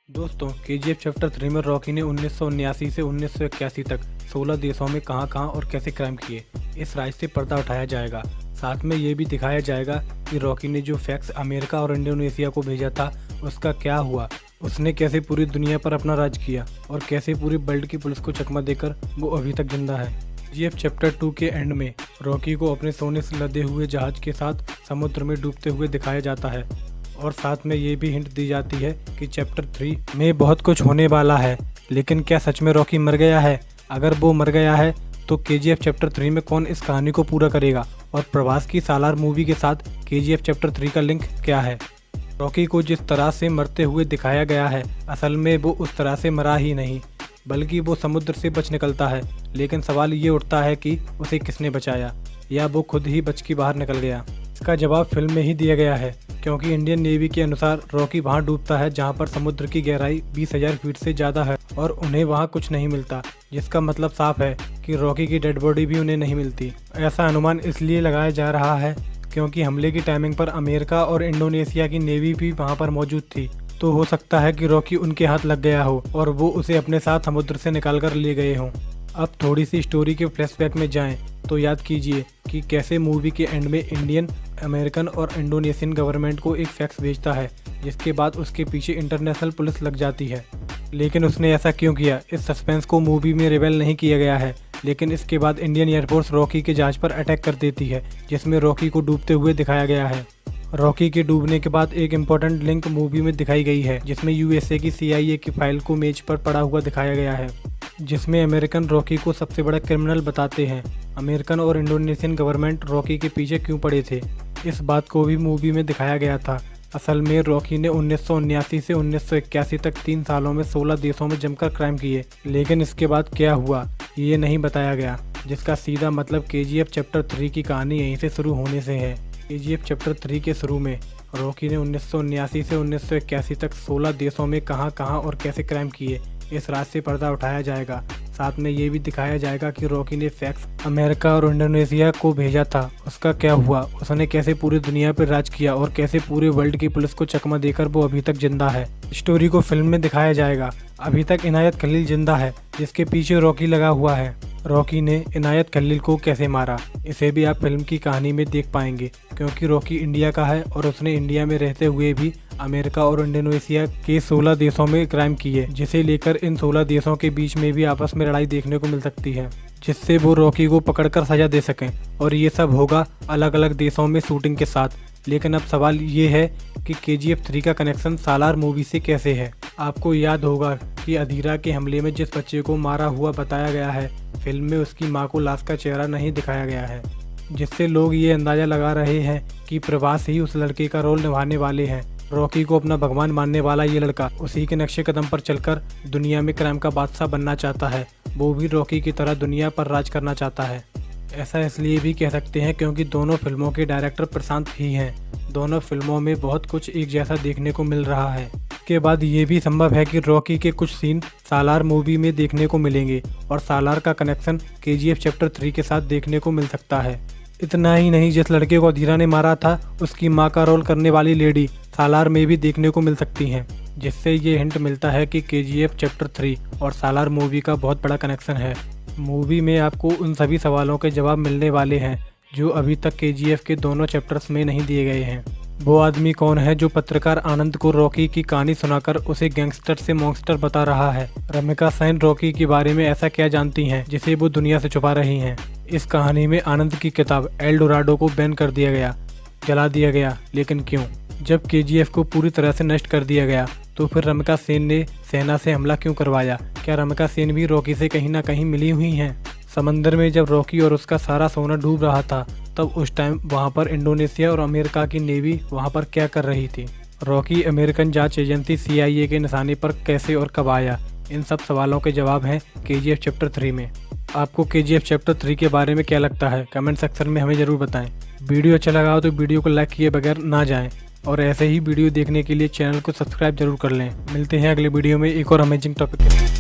दोस्तों KGF chapter 3 में Rocky ने 1979 से 1981 तक 16 देशों में कहां और कैसे क्राइम किए, इस राज से पर्दा उठाया जाएगा। साथ में ये भी दिखाया जाएगा कि रॉकी ने जो फैक्स अमेरिका और इंडोनेशिया को भेजा था उसका क्या हुआ, उसने कैसे पूरी दुनिया पर अपना राज किया और कैसे पूरी वर्ल्ड की पुलिस को चकमा देकर वो अभी तक जिंदा है। केजीएफ चैप्टर 2 के एंड में रॉकी को अपने सोने से लदे हुए जहाज के साथ समुद्र में डूबते हुए दिखाया जाता है और साथ में ये भी हिंट दी जाती है कि चैप्टर 3 में बहुत कुछ होने वाला है। लेकिन क्या सच में रॉकी मर गया है? अगर वो मर गया है तो केजीएफ चैप्टर 3 में कौन इस कहानी को पूरा करेगा और प्रभास की सालार मूवी के साथ केजीएफ चैप्टर 3 का लिंक क्या है? रॉकी को जिस तरह से मरते हुए दिखाया गया है असल में वो उस तरह से मरा ही नहीं, बल्कि वो समुद्र से बच निकलता है। लेकिन सवाल ये उठता है कि उसे किसने बचाया या वो खुद ही बच के बाहर निकल गया। इसका जवाब फिल्म में ही दिया गया है, क्योंकि इंडियन नेवी के अनुसार रॉकी वहां डूबता है जहां पर समुद्र की गहराई 20,000 फीट से ज़्यादा है और उन्हें वहां कुछ नहीं मिलता, जिसका मतलब साफ है कि रॉकी की डेड बॉडी भी उन्हें नहीं मिलती। ऐसा अनुमान इसलिए लगाया जा रहा है क्योंकि हमले की टाइमिंग पर अमेरिका और इंडोनेशिया की नेवी भी वहां पर मौजूद थी, तो हो सकता है कि रॉकी उनके हाथ लग गया हो और वो उसे अपने साथ समुद्र से निकाल कर ले गए हों। अब थोड़ी सी स्टोरी के फ्लैशबैक में जाएं तो याद कीजिए कि कैसे मूवी के एंड में इंडियन, अमेरिकन और इंडोनेशियन गवर्नमेंट को एक फैक्स भेजता है, जिसके बाद उसके पीछे इंटरनेशनल पुलिस लग जाती है। लेकिन उसने ऐसा क्यों किया, इस सस्पेंस को मूवी में रिवील नहीं किया गया है। लेकिन इसके बाद इंडियन एयरफोर्स रॉकी के जहाज पर अटैक कर देती है, जिसमें रॉकी को डूबते हुए दिखाया गया है। रॉकी के डूबने के बाद एक इम्पोर्टेंट लिंक मूवी में दिखाई गई है, जिसमें यूएसए की CIA की फाइल को मेज पर पड़ा हुआ दिखाया गया है, जिसमें अमेरिकन रॉकी को सबसे बड़ा क्रिमिनल बताते हैं। अमेरिकन और इंडोनेशियन गवर्नमेंट रॉकी के पीछे क्यों पड़े थे, इस बात को भी मूवी में दिखाया गया था। असल में रॉकी ने 1979 से 1981 तक 3 सालों में 16 देशों में जमकर क्राइम किए। लेकिन इसके बाद क्या हुआ ये नहीं बताया गया, जिसका सीधा मतलब केजीएफ चैप्टर 3 की कहानी यहीं से शुरू होने से है। केजीएफ चैप्टर 3 के शुरू में रॉकी ने 1979 से 1981 तक 16 देशों में कहां और कैसे क्राइम किए, इस राज से पर्दा उठाया जाएगा। साथ में ये भी दिखाया जाएगा कि रॉकी ने फैक्स अमेरिका और इंडोनेशिया को भेजा था, उसका क्या हुआ, उसने कैसे पूरी दुनिया पर राज किया और कैसे पूरे वर्ल्ड की पुलिस को चकमा देकर वो अभी तक जिंदा है। स्टोरी को फिल्म में दिखाया जाएगा। अभी तक इनायत खलील जिंदा है, जिसके पीछे रॉकी लगा हुआ है। रॉकी ने इनायत खलील को कैसे मारा, इसे भी आप फिल्म की कहानी में देख पाएंगे, क्योंकि रॉकी इंडिया का है और उसने इंडिया में रहते हुए भी अमेरिका और इंडोनेशिया के 16 देशों में क्राइम किए, जिसे लेकर इन 16 देशों के बीच में भी आपस में लड़ाई देखने को मिल सकती है, जिससे वो रॉकी को पकड़कर सजा दे सकें। और ये सब होगा अलग अलग देशों में शूटिंग के साथ। लेकिन अब सवाल ये है कि केजीएफ 3 का कनेक्शन सालार मूवी से कैसे है। आपको याद होगा कि अधीरा के हमले में जिस बच्चे को मारा हुआ बताया गया है, फिल्म में उसकी मां को लाश का चेहरा नहीं दिखाया गया है, जिससे लोग ये अंदाजा लगा रहे हैं कि प्रभास ही उस लड़के का रोल निभाने वाले हैं। रॉकी को अपना भगवान मानने वाला ये लड़का उसी के नक्शे कदम पर चलकर दुनिया में क्राइम का बादशाह बनना चाहता है। वो भी रॉकी की तरह दुनिया पर राज करना चाहता है। ऐसा इसलिए भी कह सकते हैं क्योंकि दोनों फिल्मों के डायरेक्टर प्रशांत ही हैं। दोनों फिल्मों में बहुत कुछ एक जैसा देखने को मिल रहा है। इसके बाद ये भी संभव है कि रॉकी के कुछ सीन सालार मूवी में देखने को मिलेंगे और सालार का कनेक्शन केजीएफ चैप्टर 3 के साथ देखने को मिल सकता है। इतना ही नहीं, जिस लड़के को अधीरा ने मारा था उसकी मां का रोल करने वाली लेडी सालार में भी देखने को मिल सकती हैं, जिससे ये हिंट मिलता है कि केजीएफ चैप्टर 3 और सालार मूवी का बहुत बड़ा कनेक्शन है। मूवी में आपको उन सभी सवालों के जवाब मिलने वाले हैं जो अभी तक केजीएफ के दोनों चैप्टर्स में नहीं दिए गए हैं। वो आदमी कौन है जो पत्रकार आनंद को रॉकी की कहानी सुनाकर उसे गैंगस्टर से मॉन्स्टर बता रहा है? रमिका सेन रॉकी के बारे में ऐसा क्या जानती हैं जिसे वो दुनिया से छुपा रही हैं? इस कहानी में आनंद की किताब एल डोराडो को बैन कर दिया गया, जला दिया गया, लेकिन क्यों? जब केजीएफ को पूरी तरह से नष्ट कर दिया गया तो फिर रमिका सेन ने सेना से हमला क्यों करवाया? क्या रमिका सेन भी रॉकी से कहीं ना कहीं मिली हुई हैं? समंदर में जब रॉकी और उसका सारा सोना डूब रहा था तब उस टाइम वहां पर इंडोनेशिया और अमेरिका की नेवी वहां पर क्या कर रही थी? रॉकी अमेरिकन जांच एजेंसी CIA के निशाने पर कैसे और कब आया? इन सब सवालों के जवाब हैं केजीएफ चैप्टर 3 में। आपको केजीएफ चैप्टर 3 के बारे में क्या लगता है? कमेंट सेक्शन में हमें ज़रूर बताएं। वीडियो अच्छा लगा हो तो वीडियो को लाइक किए बगैर ना जाएं और ऐसे ही वीडियो देखने के लिए चैनल को सब्सक्राइब जरूर कर लें। मिलते हैं अगले वीडियो में एक और अमेजिंग टॉपिक के साथ।